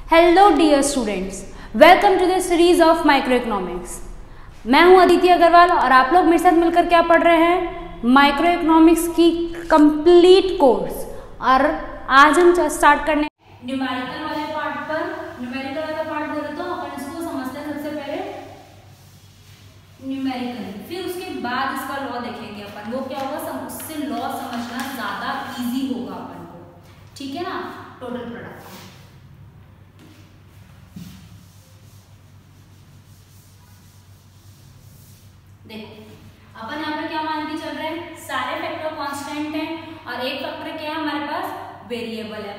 Hello dear students, welcome to the series of micro economics. मैं हूं अदिति अग्रवाल और आप लोग मेरे साथ मिलकर क्या पढ़ रहे हैं, माइक्रो इकोनॉमिक्स की कंप्लीट कोर्स। और आज हम स्टार्ट करने न्यूमेरिकल वाले पार्ट पर। न्यूमेरिकल वाला पार्ट बोले तो अपन इसको समझते हैं सबसे पहले न्यूमेरिकल, फिर उसके बाद इसका लॉ देखेंगे अपन। वो क्या होगा, उससे लॉ समझना ज्यादा इजी होगा अपन को, ठीक है ना। टोटल प्रोडक्ट देखो, अपन यहाँ पर क्या मान के चल रहे हैं, सारे फैक्टर कांस्टेंट हैं और एक फैक्टर क्या है हमारे पास, वेरिएबल है,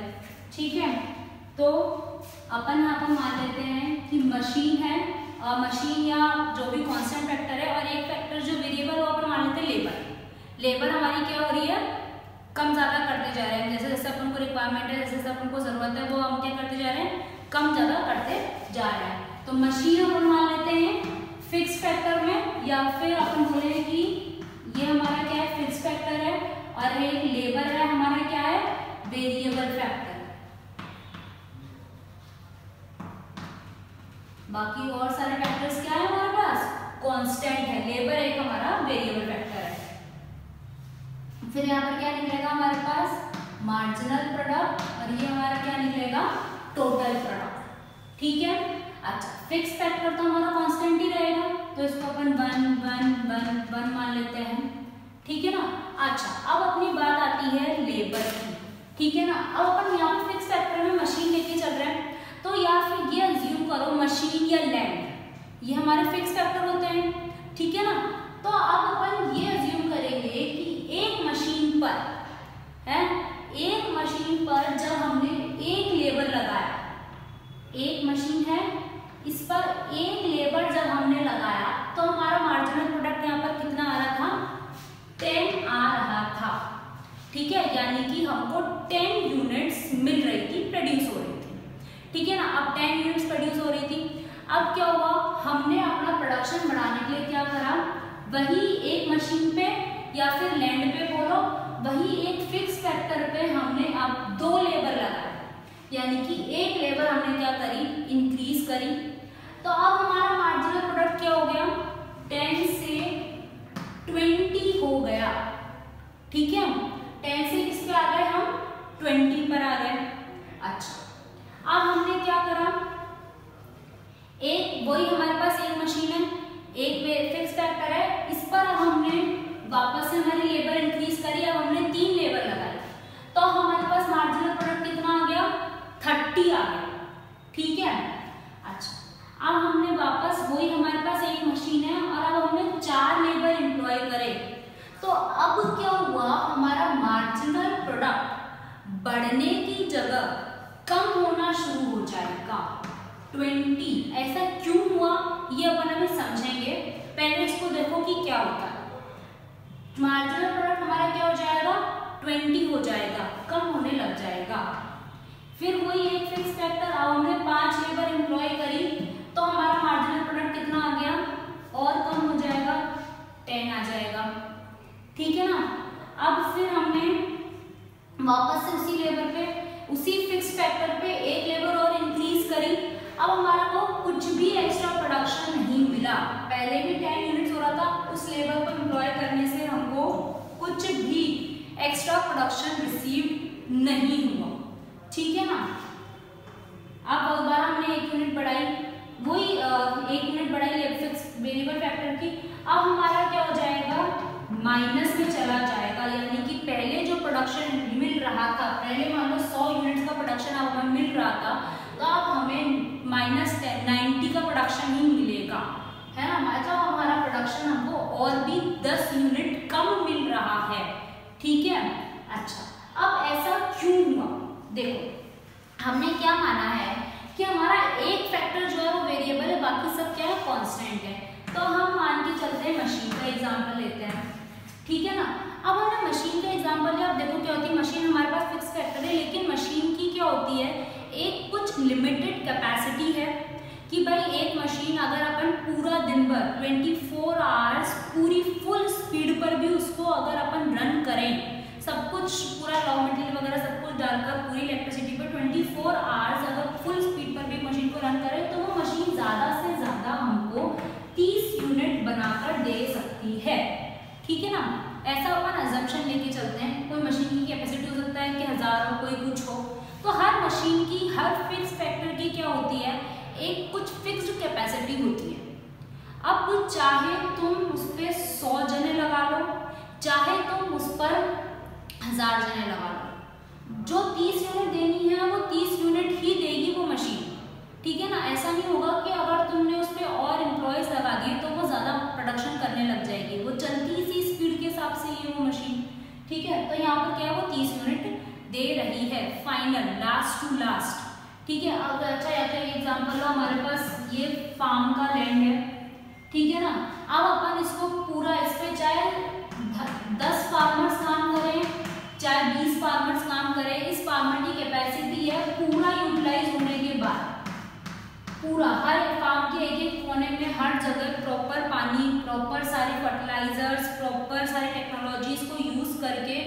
ठीक है। तो अपन यहाँ पर मान लेते हैं कि मशीन है, मशीन या जो भी कांस्टेंट फैक्टर है, और एक फैक्टर जो वेरिएबल वो अपन मान लेते हैं लेबर। लेबर हमारी क्या हो रही है, कम ज्यादा करते जा रहे हैं। जैसे जैसे अपन को रिक्वायरमेंट है, जैसे जैसे अपन को जरूरत है, वो हम क्या करते जा रहे हैं, कम ज्यादा करते जा रहे हैं। तो मशीन अपन मान लेते हैं फिक्स फैक्टर में, या फिर अपन बोले कि ये हमारा क्या है, फिक्स फैक्टर है, और एक लेबर है हमारा क्या है, वेरिएबल फैक्टर। बाकी और सारे फैक्टर्स क्या है हमारे पास, कांस्टेंट है। लेबर एक हमारा वेरिएबल फैक्टर है। फिर यहाँ पर क्या निकलेगा हमारे पास, मार्जिनल प्रोडक्ट, और ये हमारा क्या निकलेगा, टोटल प्रोडक्ट, ठीक है। अच्छा, फिक्स फैक्टर तो हमारा कांस्टेंट ही रहेगा, तो इसको अपन 1 मान लेते हैं, ठीक है ना। अच्छा, अब अपनी बात आती है लेबर की, ठीक है ना। अब अपन यहाँ पे फिक्स फैक्टर में मशीन लेके चल रहे हैं, तो या फिर ये अज्यूम करो मशीन या लैंड ये हमारे फिक्स फैक्टर होते हैं, ठीक है ना। तो अब अपन ये अज्यूम करेंगे कि एक मशीन पर है, एक मशीन पर जब हमने एक लेबर लगाया, एक मशीन है, इस पर एक लेबर जब हमने लगाया, तो हमारा मार्जिनल प्रोडक्ट यहाँ पर कितना आ रहा था, 10 आ रहा था, ठीक है। यानी कि हमको 10 यूनिट्स मिल रही थी, प्रोड्यूस हो रही थी, ठीक है ना। अब 10 यूनिट्स प्रोड्यूस हो रही थी। अब क्या हुआ, हमने अपना प्रोडक्शन बढ़ाने के लिए क्या करा, वही एक मशीन पे या फिर लैंड पे बोलो, वही एक फिक्स फैक्टर पे हमने अब 2 लेबर लगाए, यानी कि एक लेबर हमने क्या करी, इंक्रीज करी। तो अब हमारा मार्जिनल प्रोडक्ट क्या हो गया, 10 से 20 हो गया, ठीक है। 10 से किस पे आ गए हम, 20 पर आ गए। अच्छा, अब हमने क्या करा, एक वही हमारे पास एक मशीन है, एक फिक्स फैक्टर है, इस पर हमने वापस से हमारी लेबर इंक्रीज करी, अब हमने 3 लेबर लगाई, तो हमारे पास मार्जिनल प्रोडक्ट कितना आ गया, 30 आ गया, ठीक है। अच्छा, अब हमने वापस वही हमारे पास एक मशीन है, और अब हमने 4 लेबर एम्प्लॉय करे, तो अब क्या हुआ, हमारा मार्जिनल प्रोडक्ट बढ़ने की जगह कम होना शुरू हो जाएगा, 20। ऐसा क्यों हुआ ये अपन अभी समझेंगे। पहले इसको देखो कि क्या होता है। मार्जिनल प्रोडक्ट हमारा क्या हो जाएगा, 20 हो जाएगा, कम होने लग जाएगा। फिर वही एक फिक्स फैक्टर, अब हमने 5 लेबर एम्प्लॉय करी, तो हमारा मार्जिनल प्रोडक्ट कितना आ गया, और कम हो जाएगा, 10 आ जाएगा, ठीक है ना। अब फिर हमने वापस से उसी लेबर पे, उसी फिक्स फैक्टर पे एक लेबर और इंक्रीज करी, अब हमारा को कुछ भी एक्स्ट्रा प्रोडक्शन नहीं मिला। पहले भी 10 यूनिट्स हो रहा था, उस लेबर को एम्प्लॉय करने से हमको कुछ भी एक्स्ट्रा प्रोडक्शन रिसीव नहीं हुआ, ठीक है ना। अब एक बार हमने 1 यूनिट बढ़ाई, वही 1 यूनिट बढ़ाई फिक्स वेरिएबल फैक्टर की, अब हमारा क्या हो जाएगा, माइनस में चला जाएगा। यानी कि पहले जो प्रोडक्शन मिल रहा था, पहले मान लो 100 यूनिट्स का प्रोडक्शन अब हमें मिल रहा था, तो अब हमें -90 का प्रोडक्शन ही मिलेगा, है ना। मतलब हमारा प्रोडक्शन हमको और भी 10 यूनिट कम मिल रहा है, ठीक है। अच्छा, अब ऐसा क्यों हुआ, देखो हमने क्या माना है कि हमारा एक फैक्टर जो है वो वेरिएबल है, बाकी सब क्या है, कांस्टेंट है। तो हम मान के चलते हैं, मशीन का एग्जांपल लेते हैं, ठीक है ना। अब हमने मशीन का एग्जांपल लिया, अब देखो क्या होती है, मशीन हमारे पास फिक्स फैक्टर है, लेकिन मशीन की क्या होती है, एक कुछ लिमिटेड कैपेसिटी है कि भाई एक मशीन अगर अपन पूरा दिन भर 24 आवर्स पूरी फुल स्पीड पर भी उसको अगर अपन रन करें, सब कुछ पूरा रॉ मटेरियल वगैरह सब कुछ डालकर पूरी इलेक्ट्रिसिटी पर 24 आवर्स अगर फुल स्पीड पर ठीक है ना। ऐसा अपन अजम्पशन लेके चलते हैं, कोई मशीन की कैपेसिटी हो सकता है कि 1000 हो, कोई कुछ हो, तो हर मशीन की हर फिक्स फैक्टर की क्या होती है, एक कुछ फिक्स्ड कैपेसिटी होती है। अब चाहे तुम उस पर 100 जने लगा लो, चाहे तुम उस पर 1000 जने लगा लो, जो 30 यूनिट देनी है वो 30 यूनिट ही देगी वो मशीन, ठीक है ना। ऐसा नहीं होगा कि अगर तुमने उस पर और एम्प्लॉयज लगा दिए तो वो ज़्यादा प्रोडक्शन करने लग जाएगी, वो चलती इसी स्पीड के हिसाब से ही वो मशीन, ठीक है। तो यहाँ पर क्या है, वो 30 यूनिट दे रही है फाइनल, लास्ट टू लास्ट, ठीक है। अब अच्छा या तो एग्जाम्पल लो, हमारे पास ये फार्म का लैंड है, ठीक है ना। अब अपन इसको पूरा, इस पे चाहे 10 फार्मर्स काम करें, चाहे 20 फार्मर्स काम करें, इस फार्मर की कैपेसिटी है पूरा यूटिलाइज होने के बाद, पूरा हर फार्म के एक एक कोने में हर जगह प्रॉपर पानी, प्रॉपर सारे फर्टिलाइजर्स, प्रॉपर सारे टेक्नोलॉजीज को यूज करके,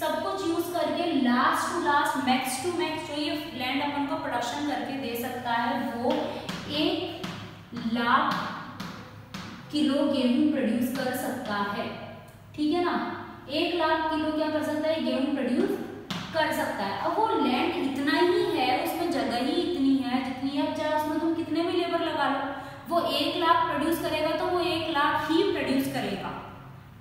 सब कुछ यूज करके last to last, max to max जो ये लैंड अपन को प्रोडक्शन करके दे सकता है, वो 1 लाख किलो गेहूं प्रोड्यूस कर सकता है, ठीक है ना। 1 लाख किलो क्या कर सकता है, गेहूं प्रोड्यूस कर सकता है। अब वो लैंड इतना ही है, उसमें जगह ही इतनी है जितनी है, चाहे उसमें तुम कितने भी लेबर लगा लो, वो 1 लाख प्रोड्यूस करेगा तो वो 1 लाख ही प्रोड्यूस करेगा,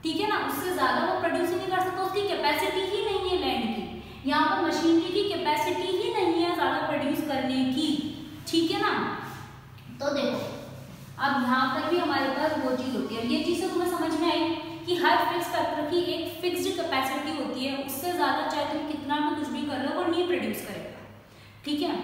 ठीक है ना। उससे ज्यादा वो प्रोड्यूस ही नहीं कर सकता, उसकी कैपेसिटी ही नहीं है लैंड की, यहाँ पर मशीनरी की कैपेसिटी ही नहीं है ज्यादा प्रोड्यूस करने की, ठीक है ना। तो देखो अब यहाँ पर भी हमारे पास वो चीज होती है, ये चीज तुम्हें समझ में आई कि हर फिक्स फैक्टर की एक फिक्स्ड कैपेसिटी होती है, उससे ज्यादा चाहे तुम कितना भी कुछ भी कर लो वो नहीं प्रोड्यूस करेगा, ठीक है।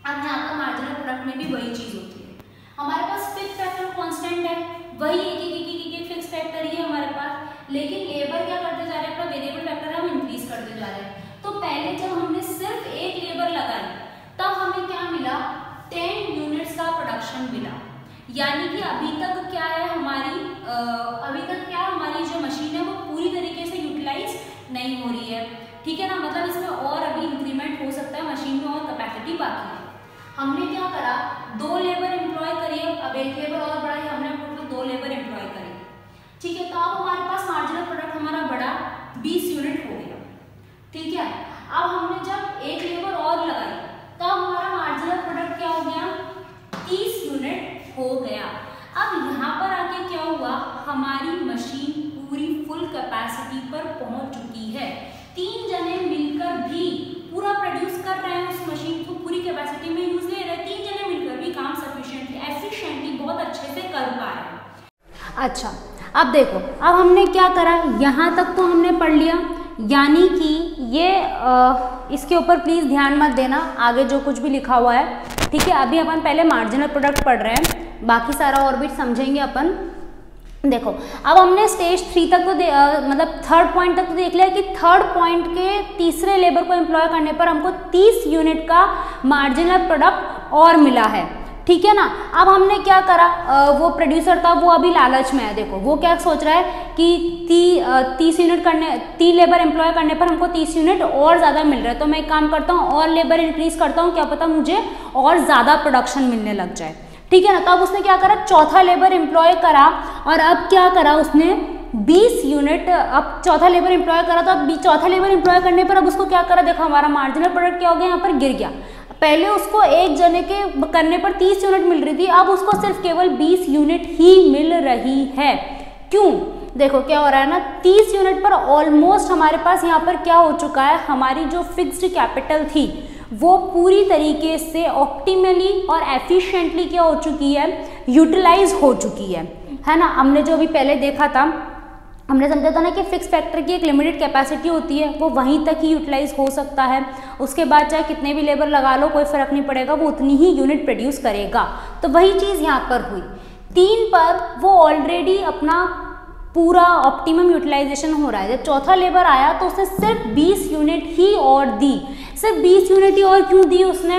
अब यहाँ पर मार्जिनल प्रोडक्ट में भी वही चीज होती है, हमारे पास फिक्स फैक्टर कांस्टेंट है, वही एक फिक्स फैक्टर ही है हमारे पास, लेकिन लेबर क्या करते जा रहे हैं, अपना वेरिएबल फैक्टर हम इंक्रीज करते जा रहे हैं। तो पहले जब हमने सिर्फ एक लेबर लगाई तब हमें क्या मिला, 10 यूनिट्स का प्रोडक्शन मिला, यानी कि अभी तक क्या है हमारी, जो मशीन है वो पूरी तरीके से यूटिलाइज नहीं हो रही है, ठीक है ना। मतलब इसमें और अभी इंक्रीमेंट हो सकता है, मशीन में और कैपेसिटी बाकी है। हमने क्या करा, 2 लेबर एम्प्लॉय करिए, अब 1 लेबर और बढ़ाई, हमने टोटल 2 लेबर एम्प्लॉय करी, ठीक है। तो अब हमारे पास मार्जिनल प्रोडक्ट हमारा बढ़ा, 20 यूनिट हो गया, ठीक है। अब हमने जब 1 लेबर और लगाई तब हमारा मार्जिनल प्रोडक्ट क्या हो गया, 30 यूनिट हो गया। अब यहाँ पर आके क्या हुआ, हमारी मशीन पूरी फुल कैपेसिटी पर पहुंच चुकी है, 3 जने मिलकर भी पूरा प्रोड्यूस कर रहे हैं, उस मशीन को पूरी कैपेसिटी में यूज ले रहे हैं, 3 जने मिलकर भी काम सफिशिएंटली एफिशिएंटली बहुत अच्छे से कर पा रहे हैं। अच्छा अब देखो, अब हमने क्या करा, यहाँ तक तो हमने पढ़ लिया, यानी कि ये इसके ऊपर प्लीज़ ध्यान मत देना, आगे जो कुछ भी लिखा हुआ है, ठीक है। अभी अपन पहले मार्जिनल प्रोडक्ट पढ़ रहे हैं, बाकी सारा और भी समझेंगे अपन। देखो अब हमने स्टेज 3 तक तो मतलब 3rd पॉइंट तक तो देख लिया कि 3rd पॉइंट के तीसरे लेबर को एम्प्लॉय करने पर हमको 30 यूनिट का मार्जिनल प्रोडक्ट और मिला है, ठीक है ना। अब हमने क्या करा, वो प्रोड्यूसर था वो अभी लालच में है, देखो वो क्या सोच रहा है कि 30 यूनिट करने, 3 लेबर एम्प्लॉय करने पर हमको 30 यूनिट और ज़्यादा मिल रहा है, तो मैं एक काम करता हूँ और लेबर इंक्रीज करता हूँ, क्या पता मुझे और ज़्यादा प्रोडक्शन मिलने लग जाए, ठीक है ना। तो अब उसने क्या करा, चौथा लेबर एम्प्लॉय करा, और अब क्या करा उसने 20 यूनिट, अब चौथा लेबर एम्प्लॉय करा, तो अब चौथा लेबर एम्प्लॉय करने पर अब उसको क्या करा, देखो हमारा मार्जिनल प्रोडक्ट क्या हो गया, यहाँ पर गिर गया। पहले उसको एक जने के करने पर 30 यूनिट मिल रही थी, अब उसको सिर्फ केवल 20 यूनिट ही मिल रही है। क्यों, देखो क्या हो रहा है ना, 30 यूनिट पर ऑलमोस्ट हमारे पास यहाँ पर क्या हो चुका है, हमारी जो फिक्स्ड कैपिटल थी वो पूरी तरीके से ऑप्टिमली और एफिशिएंटली क्या हो चुकी है, यूटिलाइज हो चुकी है ना। हमने जो अभी पहले देखा था, हमने समझा था ना कि फिक्स फैक्टर की एक लिमिटेड कैपेसिटी होती है, वो वहीं तक ही यूटिलाइज हो सकता है, उसके बाद चाहे कितने भी लेबर लगा लो कोई फर्क नहीं पड़ेगा, वो उतनी ही यूनिट प्रोड्यूस करेगा। तो वही चीज़ यहाँ पर हुई, 3 पर वो ऑलरेडी अपना पूरा ऑप्टिमम यूटिलाइजेशन हो रहा है। जब चौथा लेबर आया तो उसने सिर्फ 20 यूनिट ही और दी, सिर्फ 20 यूनिट ही और क्यों दी उसने,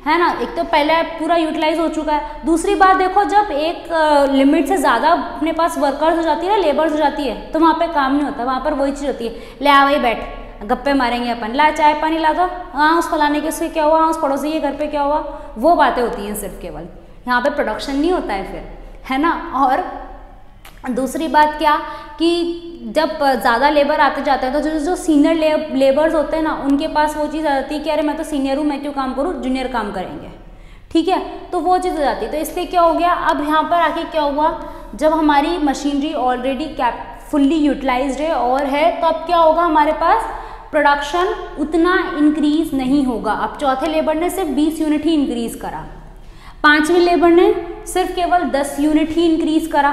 है ना। एक तो पहले पूरा यूटिलाइज हो चुका है, दूसरी बात देखो जब एक लिमिट से ज़्यादा अपने पास वर्कर्स हो जाती है ना, लेबर्स हो जाती है, तो वहाँ पे काम नहीं होता, वहाँ पर वही चीज़ होती है, ले आ वही बैठ गप्पे मारेंगे अपन, ला चाय पानी ला दो, हाँ उस फलाने के उसके क्या हुआ, हाँ उस पड़ोसी के घर पे क्या हुआ, वो बातें होती हैं सिर्फ केवल, यहाँ पे प्रोडक्शन नहीं होता है फिर, है ना। और दूसरी बात क्या कि जब ज़्यादा लेबर आते जाते हैं तो जो सीनियर लेबर्स होते हैं ना, उनके पास वो चीज़ आ जाती है कि अरे मैं तो सीनियर हूँ, मैं क्यों काम करूँ, जूनियर काम करेंगे, ठीक है, तो वो चीज़ हो जाती है। तो इसलिए क्या हो गया, अब यहाँ पर आके क्या हुआ, जब हमारी मशीनरी ऑलरेडी फुल्ली यूटिलाइज्ड है और है, तो अब क्या होगा, हमारे पास प्रोडक्शन उतना इंक्रीज नहीं होगा। अब चौथे लेबर ने सिर्फ 20 यूनिट ही इंक्रीज करा, पांचवें लेबर ने सिर्फ केवल 10 यूनिट ही इंक्रीज करा।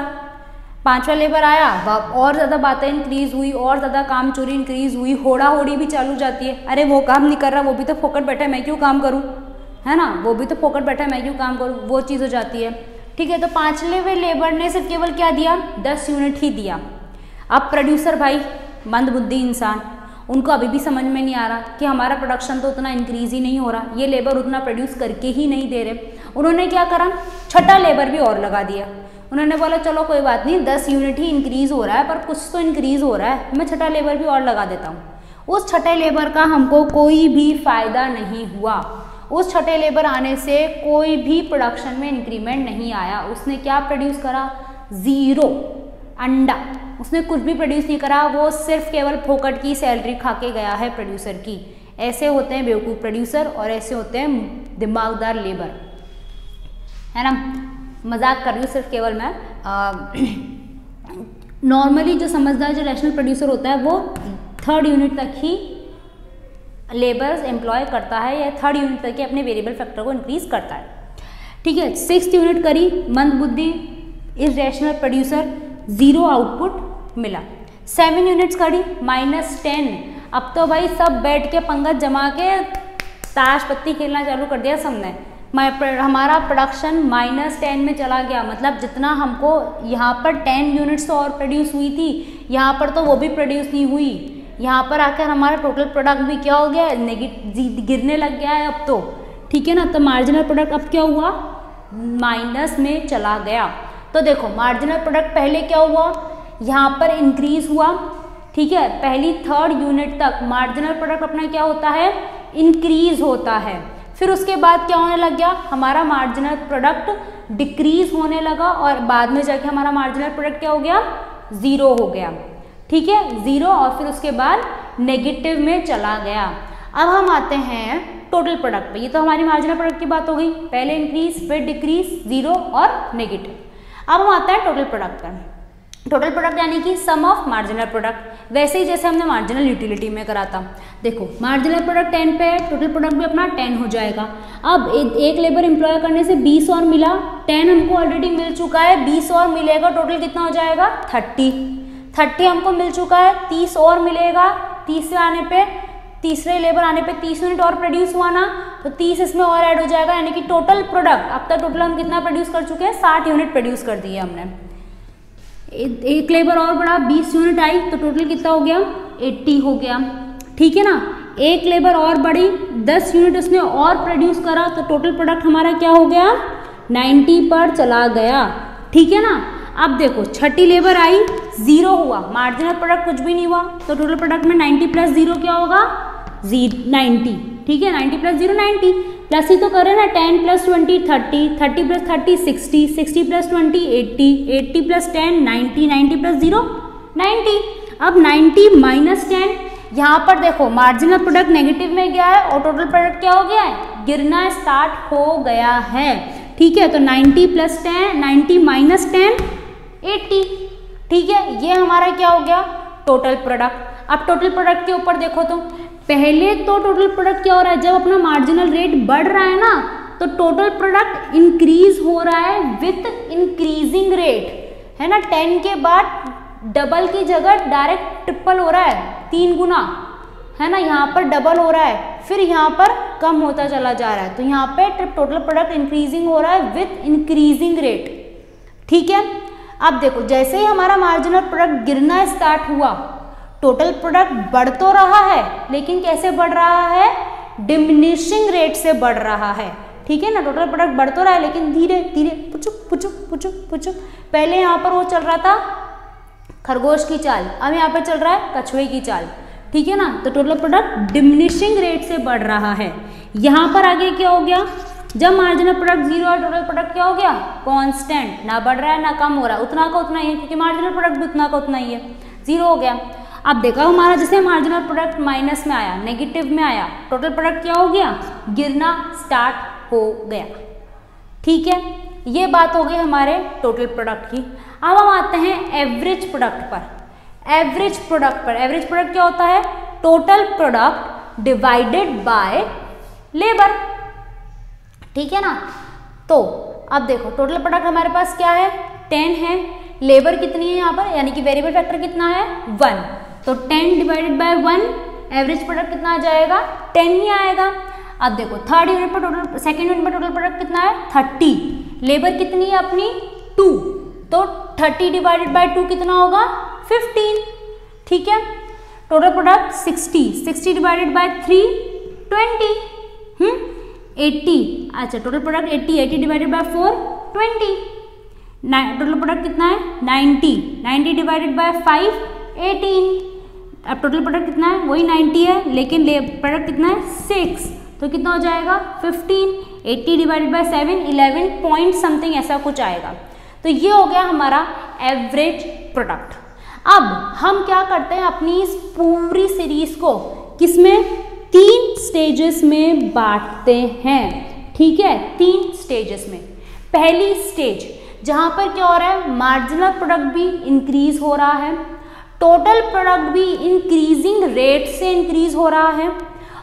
पांचवा लेबर आया, और ज़्यादा बातें इंक्रीज हुई, और ज़्यादा काम चोरी इंक्रीज हुई, होड़ा होड़ी भी चालू जाती है, अरे वो काम नहीं कर रहा, वो भी तो फोकट बैठा है, मैं क्यों काम करूँ, है ना, वो भी तो फोकट बैठा है, मैं क्यों काम करूँ, वो चीज़ हो जाती है, ठीक है। तो पांचवें लेबर ने सिर्फ केवल क्या दिया, 10 यूनिट ही दिया। अब प्रोड्यूसर भाई मंदबुद्धि इंसान, उनको अभी भी समझ में नहीं आ रहा कि हमारा प्रोडक्शन तो उतना इंक्रीज ही नहीं हो रहा, ये लेबर उतना प्रोड्यूस करके ही नहीं दे रहे। उन्होंने क्या करा, छठा लेबर भी और लगा दिया। उन्होंने बोला चलो कोई बात नहीं, 10 यूनिट ही इंक्रीज हो रहा है, पर कुछ तो इंक्रीज हो रहा है, मैं छठा लेबर भी और लगा देता हूँ। उस छठे लेबर का हमको कोई भी फायदा नहीं हुआ, उस छठे लेबर आने से कोई भी प्रोडक्शन में इंक्रीमेंट नहीं आया। उसने क्या प्रोड्यूस करा, ज़ीरो अंडा, उसने कुछ भी प्रोड्यूस नहीं करा, वो सिर्फ केवल फोकट की सैलरी खा के गया है प्रोड्यूसर की। ऐसे होते हैं बेवकूफ़ प्रोड्यूसर और ऐसे होते हैं दिमागदार लेबर, है ना। मजाक कर रही हूँ सिर्फ केवल मैं। नॉर्मली जो समझदार जो रैशनल प्रोड्यूसर होता है वो 3rd यूनिट तक ही लेबर्स एम्प्लॉय करता है, या 3rd यूनिट तक ही अपने वेरिएबल फैक्टर को इंक्रीज करता है, ठीक है। 6th यूनिट करी, मंदबुद्धि इररेशनल प्रोड्यूसर, 0 आउटपुट मिला। 7 यूनिट्स करी, -10। अब तो भाई सब बैठ के पंगत जमा के ताश पत्ती खेलना चालू कर दिया सबने। हमारा प्रोडक्शन -10 में चला गया, मतलब जितना हमको यहाँ पर 10 यूनिट्स तो और प्रोड्यूस हुई थी, यहाँ पर तो वो भी प्रोड्यूस नहीं हुई। यहाँ पर आकर हमारा टोटल प्रोडक्ट भी क्या हो गया, गिरने लग गया है अब तो, ठीक है ना। तो मार्जिनल प्रोडक्ट अब क्या हुआ, माइनस में चला गया। तो देखो मार्जिनल प्रोडक्ट पहले क्या हुआ, यहाँ पर इंक्रीज हुआ, ठीक है, पहली 3rd यूनिट तक मार्जिनल प्रोडक्ट अपना क्या होता है, इंक्रीज होता है। फिर उसके बाद क्या होने लग गया, हमारा मार्जिनल प्रोडक्ट डिक्रीज होने लगा, और बाद में जाके हमारा मार्जिनल प्रोडक्ट क्या हो गया, 0 हो गया, ठीक है, 0, और फिर उसके बाद नेगेटिव में चला गया। अब हम आते हैं टोटल प्रोडक्ट पे। ये तो हमारी मार्जिनल प्रोडक्ट की बात हो गई, पहले इंक्रीज फिर डिक्रीज, 0 और नेगेटिव। अब हम आते हैं टोटल प्रोडक्ट पर। टोटल प्रोडक्ट यानी कि सम ऑफ मार्जिनल प्रोडक्ट, वैसे ही जैसे हमने मार्जिनल यूटिलिटी में करा था। देखो मार्जिनल प्रोडक्ट 10 पे है, टोटल प्रोडक्ट भी अपना 10 हो जाएगा। अब एक लेबर एम्प्लॉय करने से 20 और मिला, 10 हमको ऑलरेडी मिल चुका है, 20 और मिलेगा, टोटल कितना हो जाएगा, 30 हमको मिल चुका है, 30 और मिलेगा, तीसरे लेबर आने पे 30 यूनिट और प्रोड्यूस हुआ ना, तो 30 इसमें और ऐड हो जाएगा, यानी कि टोटल प्रोडक्ट अब तक टोटल हम कितना प्रोड्यूस कर चुके हैं, 60 यूनिट प्रोड्यूस कर दिए हमने। एक लेबर और बढ़ा, 20 यूनिट आई, तो टोटल कितना हो गया, 80 हो गया, ठीक है ना। एक लेबर और बढ़ी, 10 यूनिट उसने और प्रोड्यूस करा, तो टोटल प्रोडक्ट हमारा क्या हो गया, 90 पर चला गया, ठीक है ना। अब देखो छठी लेबर आई, 0 हुआ, मार्जिनल प्रोडक्ट कुछ भी नहीं हुआ, तो टोटल प्रोडक्ट में 90 + 0 क्या होगा, 90, ठीक है, 90 + 0 90, प्लस ही तो करें ना, 10 + 20 30, 30 + 30 60, 60 + 20 80, 80 + 10 90, 90 + 0 90। अब 90 - 10, यहाँ पर देखो मार्जिनल प्रोडक्ट नेगेटिव में गया है और टोटल प्रोडक्ट क्या हो गया है, गिरना स्टार्ट हो गया है, ठीक है। तो 90 + 10 90 - 10 80, ठीक है, ये हमारा क्या हो गया, टोटल प्रोडक्ट। अब टोटल प्रोडक्ट के ऊपर देखो तो पहले तो टोटल प्रोडक्ट क्या हो रहा है, जब अपना मार्जिनल रेट बढ़ रहा है ना, तो टोटल प्रोडक्ट इंक्रीज हो रहा है विथ इंक्रीजिंग रेट, है ना। 10 के बाद डबल की जगह डायरेक्ट ट्रिपल हो रहा है, 3 गुना, है ना, यहाँ पर डबल हो रहा है, फिर यहाँ पर कम होता चला जा रहा है, तो यहाँ पे टोटल प्रोडक्ट इंक्रीजिंग हो रहा है विथ इंक्रीजिंग रेट, ठीक है। अब देखो जैसे ही हमारा मार्जिनल प्रोडक्ट गिरना स्टार्ट हुआ, टोटल प्रोडक्ट बढ़ तो रहा है, लेकिन कैसे बढ़ रहा है, डिमिनिशिंग रेट से बढ़ रहा है, ठीक है ना। टोटल प्रोडक्ट बढ़ तो रहा है, लेकिन धीरे धीरे पुचुक पुचुक पुचुक पुचुक। पहले यहाँ पर वो चल रहा था खरगोश की चाल, अब यहाँ पर चल रहा है कछुए की चाल, ठीक है ना। तो टोटल प्रोडक्ट डिमिनिशिंग रेट से बढ़ रहा है। यहाँ पर आगे क्या हो गया, जब मार्जिनल प्रोडक्ट 0 और टोटल प्रोडक्ट क्या हो गया, कांस्टेंट, ना बढ़ रहा है ना कम हो रहा है, उतना का उतना ही है, क्योंकि मार्जिनल प्रोडक्ट भी उतना का उतना ही है। 0 हो गया। अब देखो हमारा जैसे मार्जिनल प्रोडक्ट माइनस में आया, नेगेटिव में आया, टोटल प्रोडक्ट क्या हो गया, गिरना स्टार्ट हो गया। ठीक है, ये बात हो गई हमारे टोटल प्रोडक्ट की। अब हम आते हैं एवरेज प्रोडक्ट पर। एवरेज प्रोडक्ट क्या होता है, total product divided by labour. ठीक है ना, तो अब देखो टोटल प्रोडक्ट हमारे पास क्या है, 10 है, लेबर कितनी है यहाँ पर, यानी कि वेरिएबल फैक्टर कितना है, 1, तो 10 डिवाइडेड बाय 1, एवरेज प्रोडक्ट कितना आ जाएगा, 10 ही आएगा। अब देखो थर्ड यूनिट पर टोटल, सेकंड यूनिट पर टोटल प्रोडक्ट कितना है, 30, लेबर कितनी है अपनी 2, तो 30 डिवाइडेड बाय 2 कितना होगा, 15। ठीक है, टोटल प्रोडक्ट 60 डिवाइडेड बाय 3 20, 80, अच्छा total product 80 divided by 4 20, total product कितना है 90 डिवाइडेड बाय 5 18। अब टोटल प्रोडक्ट कितना है, वही 90 है, लेकिन प्रोडक्ट कितना है 6, तो कितना हो जाएगा 15। 80 डिवाइडेड बाय 7 11 पॉइंट समथिंग ऐसा कुछ आएगा। तो ये हो गया हमारा एवरेज प्रोडक्ट। अब हम क्या करते हैं, अपनी इस पूरी सीरीज को किसमें, 3 स्टेजेस में बांटते हैं। ठीक है, 3 स्टेजेस में। पहली स्टेज जहां पर क्या हो रहा है, मार्जिनल प्रोडक्ट भी इंक्रीज हो रहा है, टोटल प्रोडक्ट भी इंक्रीजिंग रेट से इंक्रीज हो रहा है,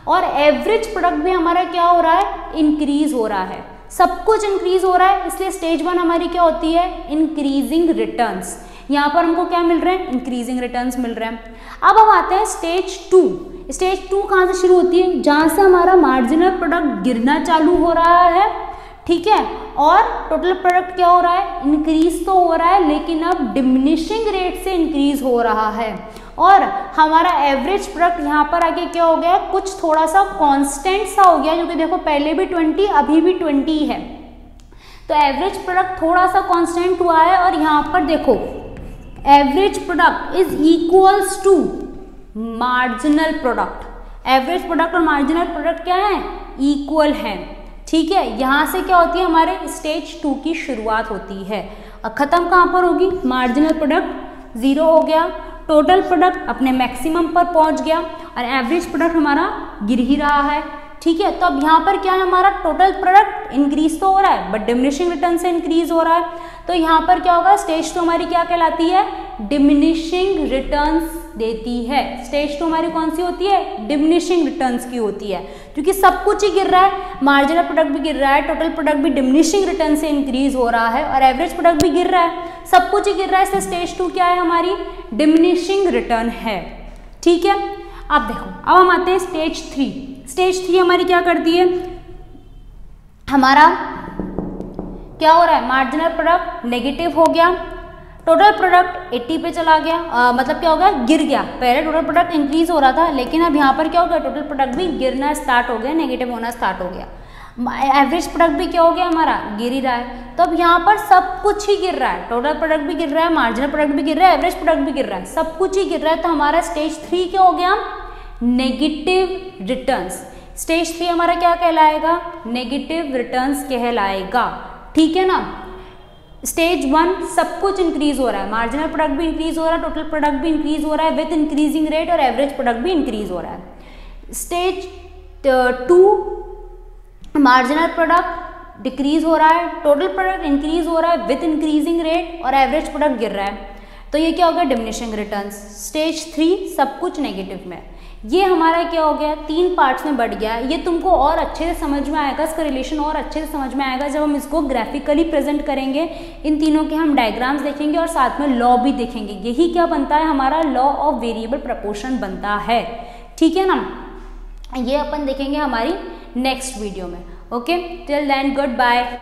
और एवरेज प्रोडक्ट भी हमारा क्या हो रहा है, इंक्रीज हो रहा है, सब कुछ इंक्रीज हो रहा है। इसलिए स्टेज 1 हमारी क्या होती है, इंक्रीजिंग रिटर्न्स। यहाँ पर हमको क्या मिल रहे हैं, इंक्रीजिंग रिटर्न्स मिल रहे हैं। अब हम आते हैं स्टेज 2। स्टेज 2 कहाँ से शुरू होती है, जहाँ से हमारा मार्जिनल प्रोडक्ट गिरना चालू हो रहा है। ठीक है, और टोटल प्रोडक्ट क्या हो रहा है, इंक्रीज तो हो रहा है, लेकिन अब डिमिनिशिंग रेट से इंक्रीज हो रहा है। और हमारा एवरेज प्रोडक्ट यहाँ पर आके क्या हो गया, कुछ थोड़ा सा कांस्टेंट सा हो गया, क्योंकि देखो पहले भी 20 अभी भी 20 है, तो एवरेज प्रोडक्ट थोड़ा सा कांस्टेंट हुआ है। और यहाँ पर देखो average product is equals to marginal product. Average product और मार्जिनल प्रोडक्ट क्या है, इक्वल है। ठीक है, यहाँ से क्या होती है, हमारे स्टेज 2 की शुरुआत होती है। अब खत्म कहाँ पर होगी, मार्जिनल प्रोडक्ट 0 हो गया, टोटल प्रोडक्ट अपने मैक्सिमम पर पहुंच गया, और एवरेज प्रोडक्ट हमारा गिर ही रहा है। ठीक है, तो अब यहाँ पर क्या है, हमारा टोटल प्रोडक्ट इंक्रीज तो हो रहा है, बट डिमिनिशिंग रिटर्न से इंक्रीज हो रहा है। तो यहाँ पर क्या होगा, स्टेज 2 हमारी क्या कहलाती है, डिमिनिशिंग रिटर्न्स देती है। स्टेज 2 हमारी कौन सी होती है, डिमिनिशिंग रिटर्न्स की होती है, क्योंकि सब कुछ ही गिर रहा है, मार्जिनल प्रोडक्ट भी गिर रहा है, टोटल प्रोडक्ट भी डिमिनिशिंग रिटर्न से इंक्रीज हो रहा है, और एवरेज प्रोडक्ट भी गिर रहा है, सब कुछ ही गिर रहा है। इसलिए स्टेज 2 क्या है, हमारी डिमिनिशिंग रिटर्न है। ठीक है, अब देखो, अब हम आते हैं स्टेज 3। स्टेज 3 हमारी क्या करती है, हमारा क्या हो रहा है, मार्जिनल प्रोडक्ट नेगेटिव हो गया, टोटल प्रोडक्ट 80 पे चला गया, मतलब क्या होगा, गिर गया। पहले टोटल प्रोडक्ट इंक्रीज हो रहा था, लेकिन अब यहाँ पर क्या हो गया, टोटल प्रोडक्ट भी गिरना स्टार्ट हो गया, नेगेटिव होना स्टार्ट हो गया। एवरेज प्रोडक्ट भी क्या हो गया, हमारा गिर ही रहा है। तो अब यहाँ पर सब कुछ ही गिर रहा है, टोटल प्रोडक्ट भी गिर रहा है, मार्जिनल प्रोडक्ट भी गिर रहा है, एवरेज प्रोडक्ट भी गिर रहा है, सब कुछ ही गिर रहा है। तो हमारा स्टेज 3 क्या हो गया, नेगेटिव रिटर्न्स। स्टेज 3 हमारा क्या कहलाएगा, नेगेटिव रिटर्न्स कहलाएगा। ठीक है ना, स्टेज 1 सब कुछ इंक्रीज हो रहा है, मार्जिनल प्रोडक्ट भी इंक्रीज हो रहा है, टोटल प्रोडक्ट भी इंक्रीज हो रहा है विद इंक्रीजिंग रेट, और एवरेज प्रोडक्ट भी इंक्रीज हो रहा है। स्टेज 2 मार्जिनल प्रोडक्ट डिक्रीज हो रहा है, टोटल प्रोडक्ट इंक्रीज हो रहा है विद इंक्रीजिंग रेट, और एवरेज प्रोडक्ट गिर रहा है। तो ये क्या हो गया, डिमिनिशिंग रिटर्न्स। स्टेज 3 सब कुछ नेगेटिव में। ये हमारा क्या हो गया, 3 पार्ट्स में बढ़ गया। ये तुमको और अच्छे से समझ में आएगा, इसका रिलेशन और अच्छे से समझ में आएगा जब हम इसको ग्राफिकली प्रेजेंट करेंगे। इन तीनों के हम डायग्राम्स देखेंगे और साथ में लॉ भी देखेंगे। यही क्या बनता है, हमारा लॉ ऑफ वेरिएबल प्रपोर्शन बनता है। ठीक है ना, ये अपन देखेंगे हमारी नेक्स्ट वीडियो में। Okay, till then good bye.